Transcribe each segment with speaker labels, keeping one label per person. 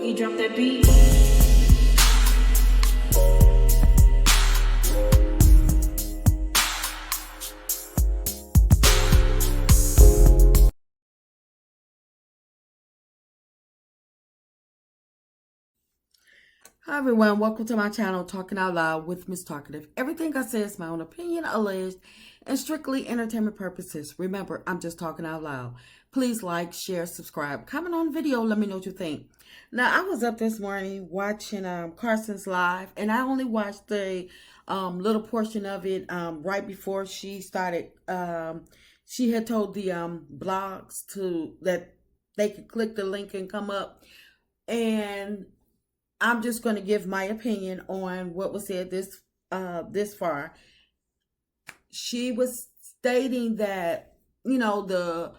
Speaker 1: Boogie, drop that beat.
Speaker 2: Hi everyone, welcome to my channel, Talking Out Loud with Miss Talkative. Everything I say is my own opinion, alleged, and strictly entertainment purposes. Remember, I'm just talking out loud. Please like, share, subscribe, comment on the video, let me know what you think. Now, I was up this morning watching Carson's live, and I only watched the little portion of it right before she started. She had told the blogs that they could click the link and come up, and I'm just going to give my opinion on what was said this far. She was stating that, the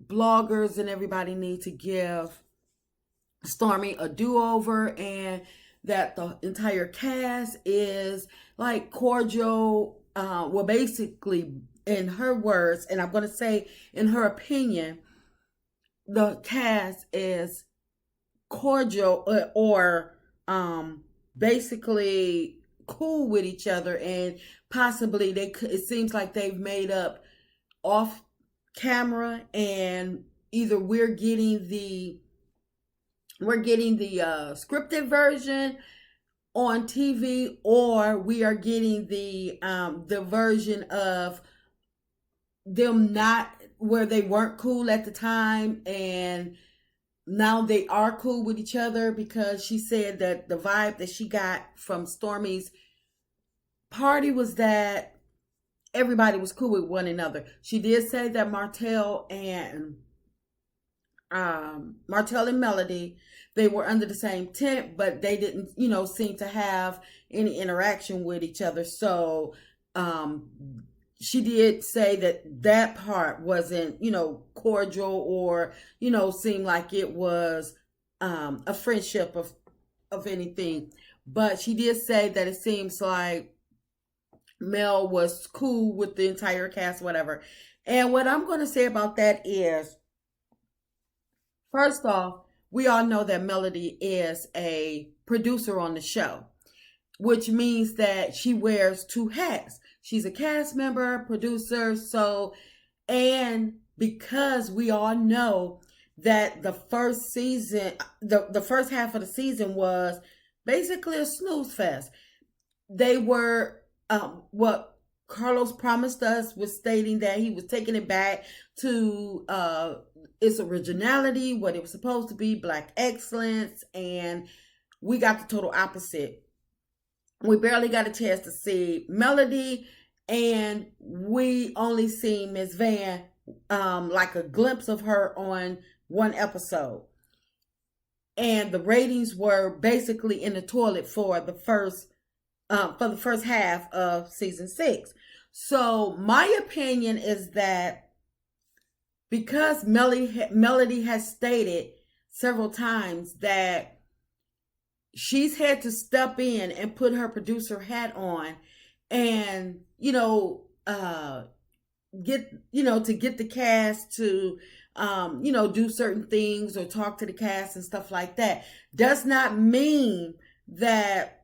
Speaker 2: bloggers and everybody need to give Stormy a do-over, and that the entire cast is like cordial. Well, basically, in her words, and I'm going to say in her opinion, the cast is cordial or basically cool with each other, and possibly it seems like they've made up off camera, and either we're getting the scripted version on TV, or we are getting the version of them not where they weren't cool at the time, and now they are cool with each other, because she said that the vibe that she got from Stormy's party was that everybody was cool with one another. She did say that Martell and Melody, they were under the same tent, but they didn't, seem to have any interaction with each other. So she did say that part wasn't, cordial, or, seemed like it was a friendship of anything. But she did say that it seems like Mel was cool with the entire cast, whatever. And what I'm going to say about that is, first off, we all know that Melody is a producer on the show, which means that she wears two hats. She's a cast member, producer, and because we all know that the first season, the first half of the season was basically a snooze fest. They were, what Carlos promised us was stating that he was taking it back to its originality, what it was supposed to be, Black excellence, and we got the total opposite. We barely got a chance to see Melody, and we only see Miss Van, like a glimpse of her on one episode. And the ratings were basically in the toilet for the first half of season 6. So my opinion is that because Melody has stated several times that she's had to step in and put her producer hat on, and get the cast to do certain things or talk to the cast and stuff like that, does not mean that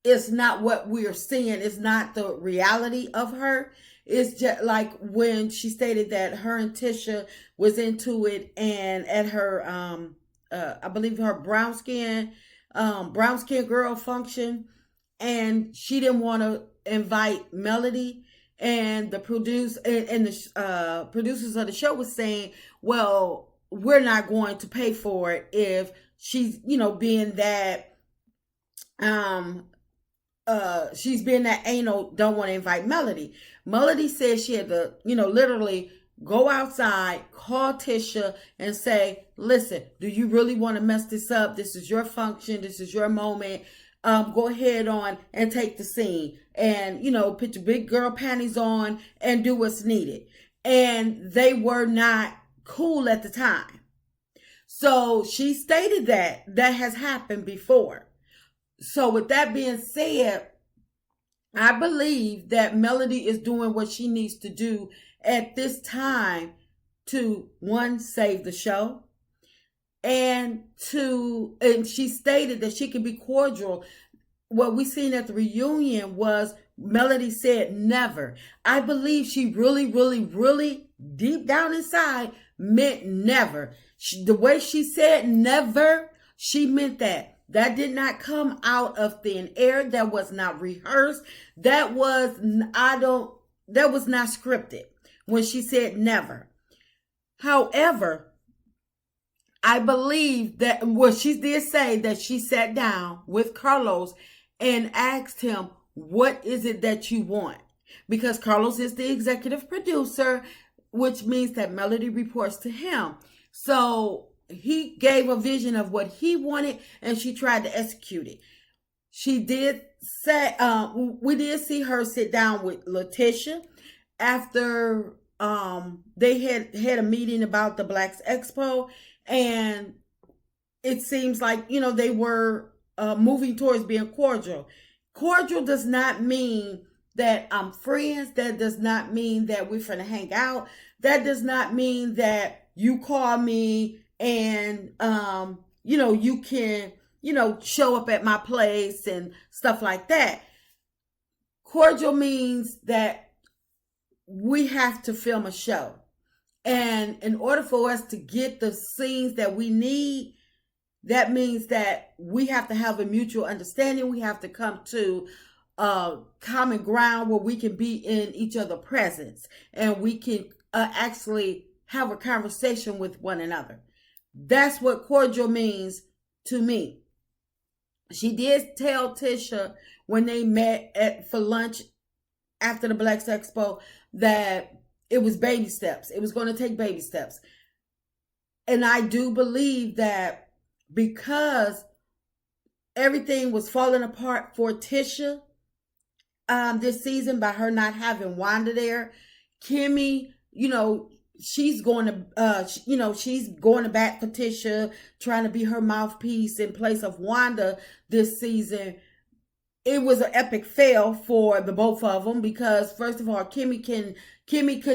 Speaker 2: it's not what we're seeing. It's not the reality of her. It's just like when she stated that her and Tisha was into it, and at her I believe her brown skin girl function, and she didn't want to invite Melody, and the producers of the show was saying, well, we're not going to pay for it if she's being that she's being that anal, don't want to invite Melody. Melody said she had to literally go outside, call Tisha, and say, listen, do you really want to mess this up? This is your function. This is your moment. Go ahead on and take the scene, and, put your big girl panties on and do what's needed. And they were not cool at the time. So she stated that has happened before. So with that being said, I believe that Melody is doing what she needs to do at this time to, one, save the show, and she stated that she could be cordial. What we seen at the reunion was Melody said never. I believe she really, really, really deep down inside meant never. The way she said never, she meant that. That did not come out of thin air. That was not rehearsed. That was not scripted when she said never. However, I believe that, well, she did say that she sat down with Carlos and asked him, what is it that you want? Because Carlos is the executive producer, which means that Melody reports to him. So he gave a vision of what he wanted, and she tried to execute it. She did say, we did see her sit down with Tisha after they had a meeting about the Blacks Expo, and it seems like, they were moving towards being cordial. Cordial does not mean that I'm friends. That does not mean that we're finna hang out. That does not mean that you call me and, you can, show up at my place and stuff like that. Cordial means that we have to film a show. And in order for us to get the scenes that we need, that means that we have to have a mutual understanding. We have to come to a common ground where we can be in each other's presence and we can actually have a conversation with one another. That's what cordial means to me. She did tell Tisha when they met for lunch after the Blacks Expo that it was baby steps. It was going to take baby steps. And I do believe that because everything was falling apart for Tisha this season by her not having Wanda there, Kimmy, she's going to, she's going to bat for Tisha, trying to be her mouthpiece in place of Wanda this season. It was an epic fail for the both of them because, first of all, Kimmy couldn't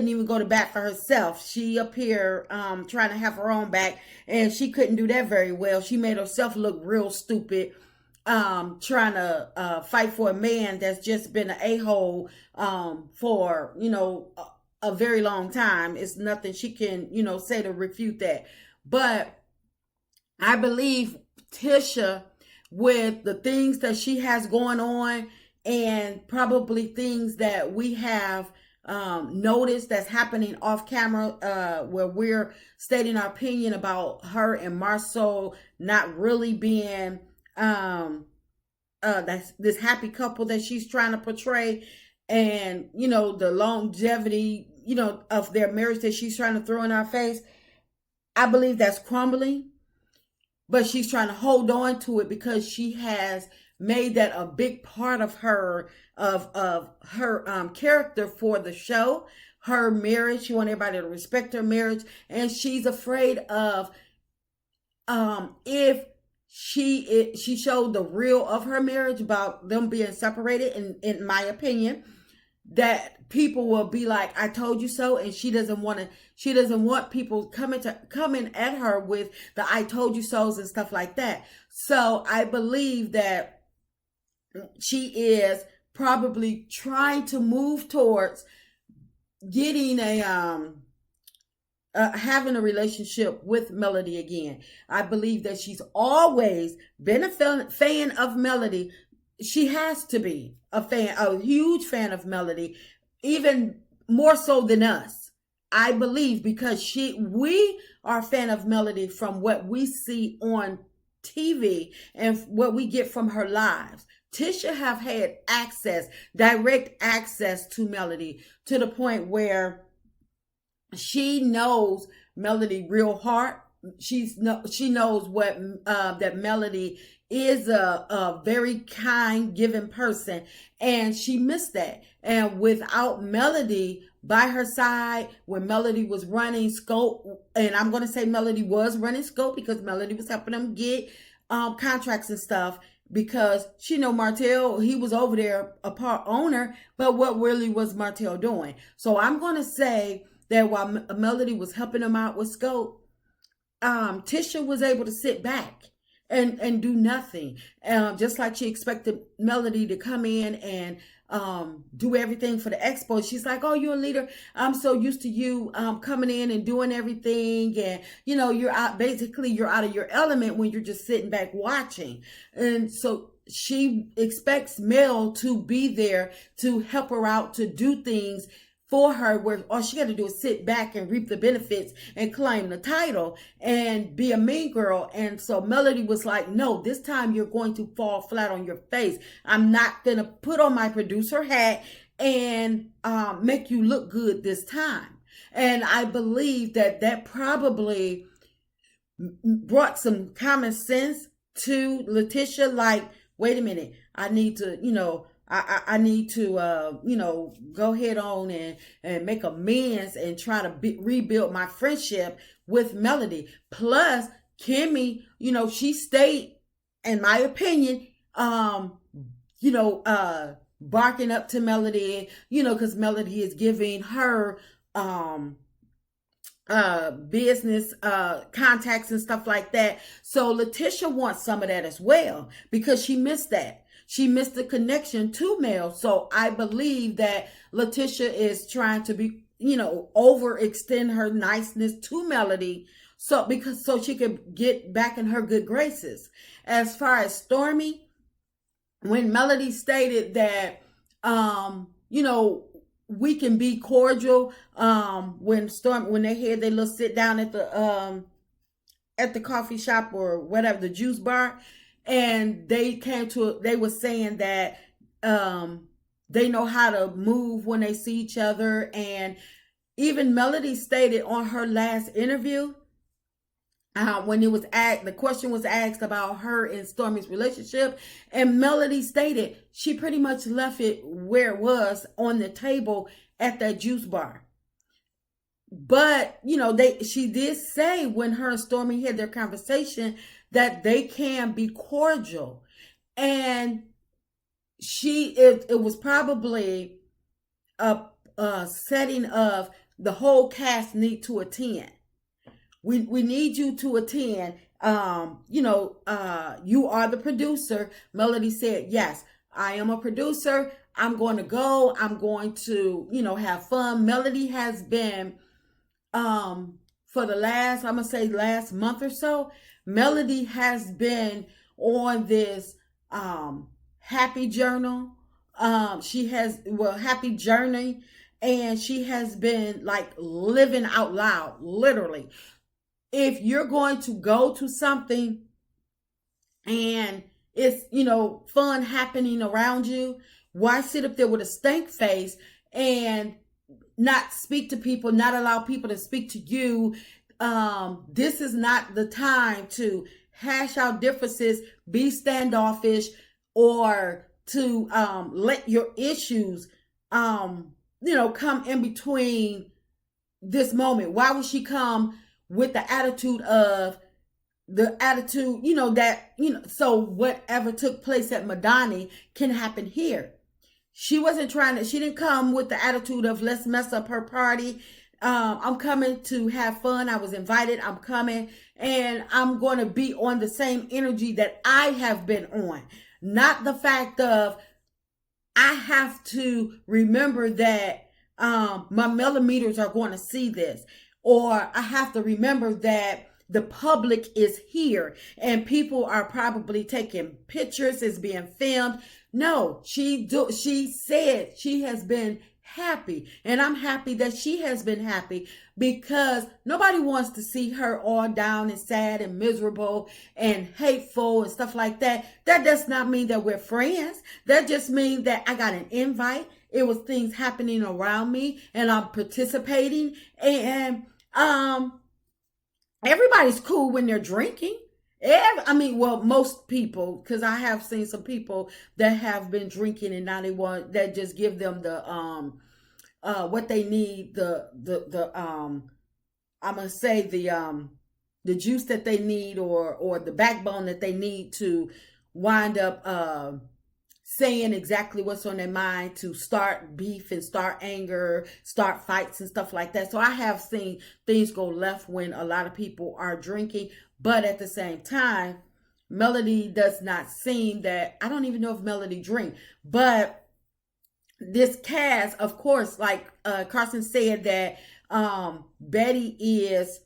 Speaker 2: even go to bat for herself. She up here trying to have her own back, and she couldn't do that very well. She made herself look real stupid, trying to fight for a man that's just been an a-hole for, a very long time. It's nothing she can, say to refute that. But I believe Tisha, with the things that she has going on and probably things that we have noticed that's happening off camera, where we're stating our opinion about her and Marceau not really being that's this happy couple that she's trying to portray, and the longevity of their marriage that she's trying to throw in our face. I believe that's crumbling, but she's trying to hold on to it because she has made that a big part of her character for the show, her marriage. She wants everybody to respect her marriage, and she's afraid of if she showed the real of her marriage about them being separated, in my opinion, that people will be like, I told you so, and she doesn't want people coming at her with the I told you so's and stuff like that. So I believe that she is probably trying to move towards getting having a relationship with Melody again. I believe that she's always been a fan of Melody. She has to be a huge fan of Melody, even more so than us, I believe, because we are a fan of Melody from what we see on TV and what we get from her lives. Tisha have had direct access to Melody, to the point where she knows Melody real heart. She knows what that Melody is a very kind, giving person, and she missed that. And without Melody by her side, when Melody was running Scope, and I'm going to say Melody was running Scope because Melody was helping them get contracts and stuff, because she know Martell, he was over there a part owner, but what really was Martell doing? So I'm going to say that while Melody was helping him out with Scope, Tisha was able to sit back and do nothing, just like she expected Melody to come in and do everything for the expo. She's like, "Oh, you're a leader. I'm so used to you coming in and doing everything, and you're out. Basically, you're out of your element when you're just sitting back watching." And so she expects Mel to be there to help her out, to do things for her, where all she got to do is sit back and reap the benefits and claim the title and be a mean girl. And so Melody was like, "No, this time you're going to fall flat on your face. I'm not going to put on my producer hat and make you look good this time." And I believe that probably brought some common sense to Letitia. Like, wait a minute, I need to, I need to, go ahead on and make amends and try to rebuild my friendship with Melody. Plus, Kimmy, she stayed, in my opinion, barking up to Melody, because Melody is giving her business contacts and stuff like that. So Letitia wants some of that as well, because she missed that. She missed the connection to Mel. So I believe that Letitia is trying to be, overextend her niceness to Melody, so she could get back in her good graces. As far as Stormy, when Melody stated that, we can be cordial, when they had their little sit down at the coffee shop or whatever, the juice bar, and they were saying that they know how to move when they see each other. And even Melody stated on her last interview, when the question was asked about her and Stormy's relationship, and Melody stated she pretty much left it where it was, on the table at that juice bar. But she did say, when her and Stormy had their conversation, that they can be cordial, and it was probably a setting of the whole cast need to attend. We need you to attend. You are the producer. Melody said, "Yes, I am a producer. I'm going to go. I'm going to, have fun." Melody has been, for the last month or so, Melody has been on this happy journal. Happy journey. And she has been like living out loud, literally. If you're going to go to something and it's, fun happening around you, why sit up there with a stank face and not speak to people, not allow people to speak to you? This is not the time to hash out differences, be standoffish, or to let your issues come in between this moment. Why would she come with the attitude, so whatever took place at Madani can happen here? She didn't come with the attitude of, let's mess up her party. I'm coming to have fun. I was invited. I'm coming, and I'm going to be on the same energy that I have been on. Not the fact of, I have to remember that my millimeters are going to see this, or I have to remember that the public is here and people are probably taking pictures, it's being filmed. No, she said she has been happy, and I'm happy that she has been happy, because nobody wants to see her all down and sad and miserable and hateful and stuff like that. That does not mean that we're friends. That just means that I got an invite. It was things happening around me and I'm participating, and everybody's cool when they're drinking. Most people, because I have seen some people that have been drinking and now they want, that just give them the what they need, I'm gonna say the juice that they need, or the backbone that they need to wind up saying exactly what's on their mind to start beef and start anger, start fights and stuff like that. So I have seen things go left when a lot of people are drinking, but at the same time, Melody does not seem that, I don't even know if Melody drink, but this cast, of course, like Carson said that Betty is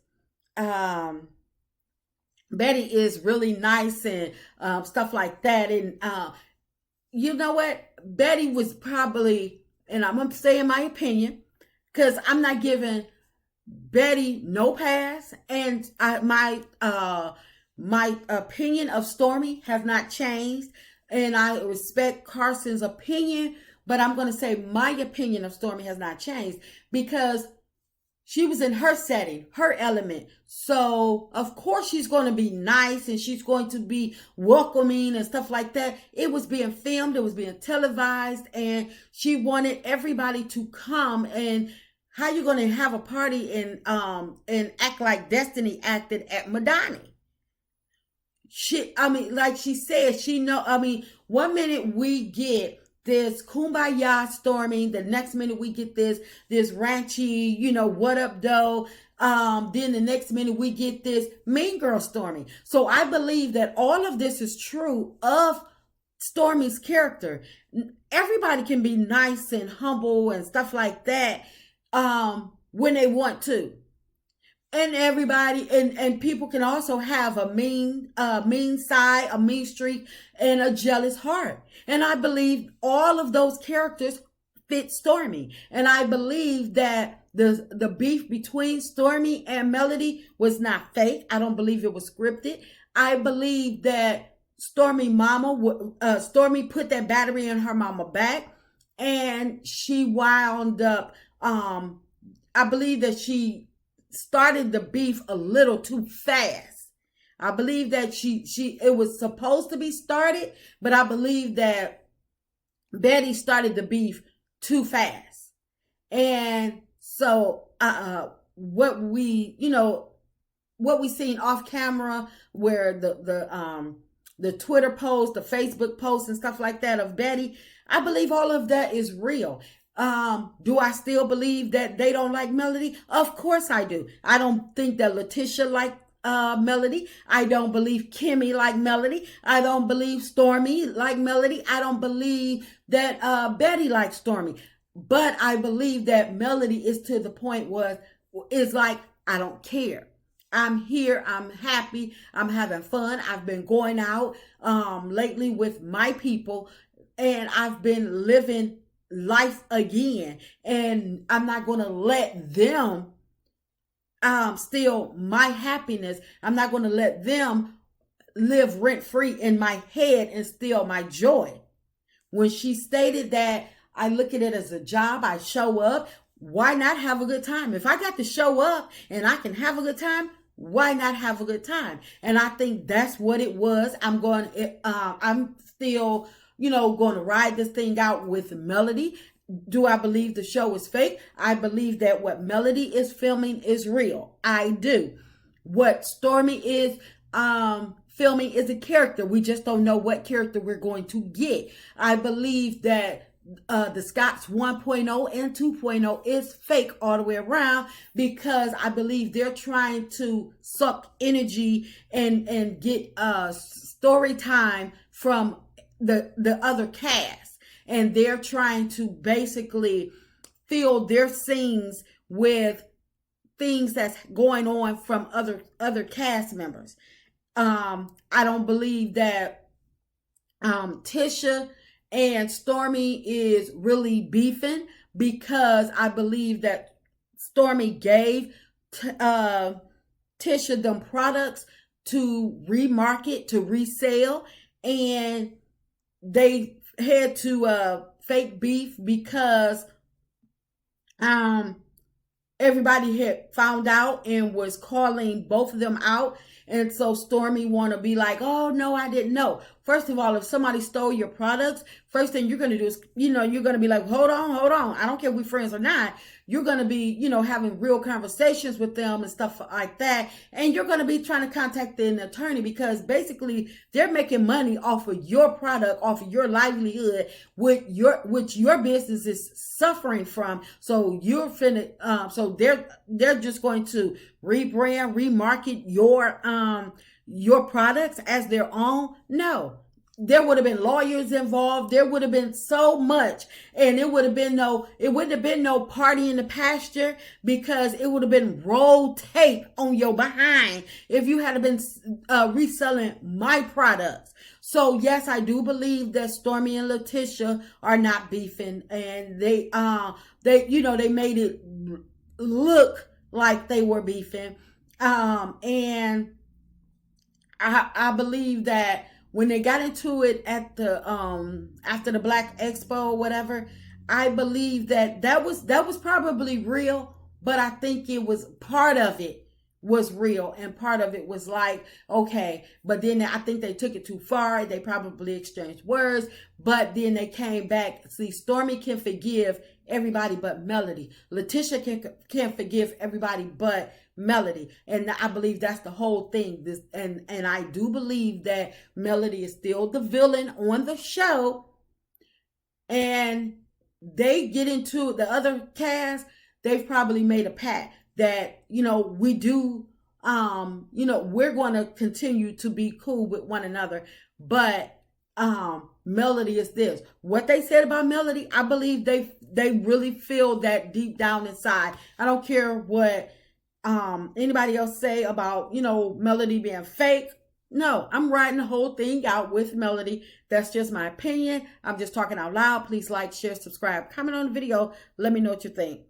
Speaker 2: really nice and stuff like that. And you know what? Betty was probably, and I'm going to say in my opinion, because I'm not giving Betty no pass. And my opinion of Stormy has not changed. And I respect Carson's opinion, but I'm going to say my opinion of Stormy has not changed because she was in her setting, her element. So, of course, she's going to be nice and she's going to be welcoming and stuff like that. It was being filmed. It was being televised. And she wanted everybody to come. And how you going to have a party and act like Destiny acted at Madani? Like she said, one minute we get this kumbaya Stormy, the next minute we get this ranchy, what up though. Then the next minute we get this mean girl Stormy. So I believe that all of this is true of Stormy's character. Everybody can be nice and humble and stuff like that when they want to. And everybody and people can also have a mean side, a mean streak, and a jealous heart. And I believe all of those characters fit Stormy. And I believe that the beef between Stormy and Melody was not fake. I don't believe it was scripted. I believe that Stormy put that battery in her mama back, and she wound up. I believe that she started the beef a little too fast. I believe that it was supposed to be started, but I believe that Betty started the beef too fast. And so what we seen off camera, where the Twitter post, the Facebook post and stuff like that of Betty, I believe all of that is real. Do I still believe that they don't like Melody? Of course I do. I don't think that Letitia liked Melody. I don't believe Kimmy liked Melody. I don't believe Stormy liked Melody. I don't believe that Betty liked Stormy. But I believe that Melody is to the point is like, I don't care. I'm here. I'm happy. I'm having fun. I've been going out lately with my people, and I've been living life again, and I'm not going to let them steal my happiness. I'm not going to let them live rent free in my head and steal my joy. When she stated that, I look at it as a job. I show up. Why not have a good time? If I got to show up and I can have a good time, why not have a good time? And I think that's what it was. I'm still going to ride this thing out with Melody. Do I believe the show is fake? I believe that what Melody is filming is real. I do. What Stormy is filming is a character. We just don't know what character we're going to get. I believe that the Scots 1.0 and 2.0 is fake all the way around, because I believe they're trying to suck energy and get story time from the other cast, and they're trying to basically fill their scenes with things that's going on from other cast members. I don't believe that Tisha and Stormy is really beefing, because I believe that Stormy gave Tisha them products to remarket, to resell, and they had to fake beef because everybody had found out and was calling both of them out. And so Stormy want to be like, oh no, I didn't know. First of all, if somebody stole your products, first thing you're going to do is, you're going to be like, hold on. I don't care if we're friends or not. You're going to be, having real conversations with them and stuff like that. And you're going to be trying to contact an attorney because basically they're making money off of your product, off of your livelihood, which your business is suffering from. So you're finna, so they're just going to rebrand, remarket your products as their own. No, there would have been lawyers involved. There would have been so much, and it wouldn't have been no party in the pasture, because it would have been roll tape on your behind if you had been reselling my products. So yes, I do believe that Stormy and Tisha are not beefing, and they made it look like they were beefing, and I believe that when they got into it at the after the Black Expo or whatever, I believe that was probably real, but I think it was part of it was real and part of it was like, okay, but then I think they took it too far. They probably exchanged words, but then they came back. See, Stormy can forgive everybody but Melody. Tisha can forgive everybody but Melody, and I believe that's the whole thing. And I do believe that Melody is still the villain on the show, and they get into the other cast. They've probably made a pact that we do, we're going to continue to be cool with one another, but Melody is this. What they said about Melody, I believe they really feel that deep down inside. I don't care what anybody else say about Melody being fake. No, I'm writing the whole thing out with Melody. That's just my opinion. I'm just talking out loud. Please like, share, subscribe, comment on the video. Let me know what you think.